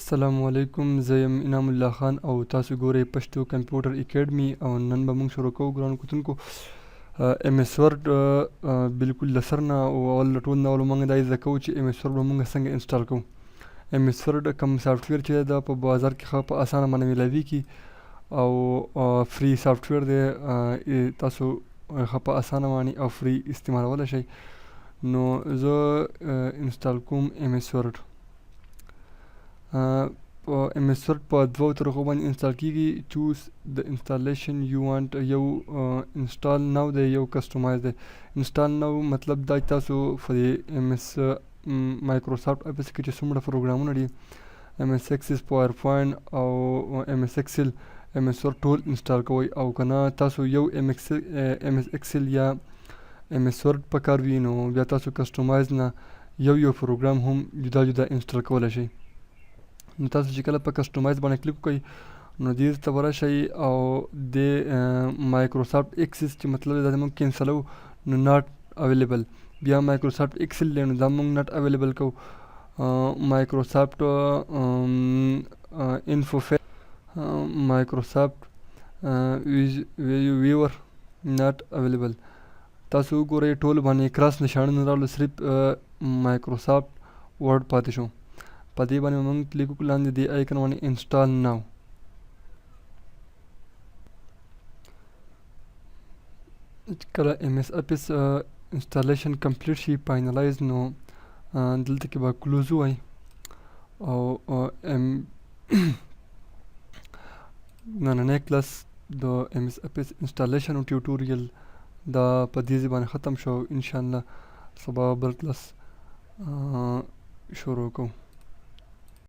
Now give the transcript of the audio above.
السلام علیکم، زه یم انعام الله خان او تاسو ګورئ پښتو کمپیوټر اکیډمي او نن به موږ شروع کوو ګرانو کتونکو ایم ایس ورډ بالکل له سر نه او اول له ټول نه اول موږ دا زده کوو چې ایم ایس ورډ به موږ څنګه انسټال کوو. ایم ایس ورډ کوم سافټویر چې دا په بازار کې ښه په اسانه باندې میلاویږي او فری سافټویر دی، تاسو ښه په اسانه باندې او فری استعمالولی شئ. نو زه انسټال کوم ایم ایس ورډ. ایم ایس ورډ په دوو طریقو باندې انسټال کیږي. چوز د انسټالیشن یو وانټ، یو انسټال نو دی، یو کسټمایز دی. انسټال نو مطلب دا چې تاسو په ایم ایس مایکروسافټ افیس کې چې څومره پروګرامونه دي، ایم ایس ایکسس، پاور پوینټ او ایم ایس ایکسل، ایم ایس ورډ ټول انسټال کوئ. او که نه تاسو یو ایم ایس ایکسل یا ایم ایس ورډ په کار وي نو بیا تاسو کسټمایز نه یو پروګرام هم جدا جدا انسټال کولی شئ. نو تاسو چې کله په کسټمایز باندې کلیک وکړئ نو دې ته به راشئ او د مایکروسافټ ایکسس چې مطلب دا موږ کینسلو نو ناٹ اویلیبل، بیا مایکروسافټ ایکسل دی نو دا موږ ناٹ اویلیبل کوو. مایکروسافټ انفو مایکروسافټ ویور ناٹ اویلیبل. تاسو وګورئ ټول باندې کراس نشانه نه راغلو، صرف مایکروسافټ ورډ پاتې شو. په دې باندې موږ کلیک وکړو لاندې دې آیکن باندې انسټال ناو. کله ایم ایس اپس انسټالیشن کمپلیټ شي، فاینلایز، نو دلته کې به کلوز ووایي او نننی کلاس د ایم ایس اپس انسټالیشن او ټیوټوریل دا په دې ځای باندې ختم شو. انشاءالله سبا بل کلاس شروع کوو.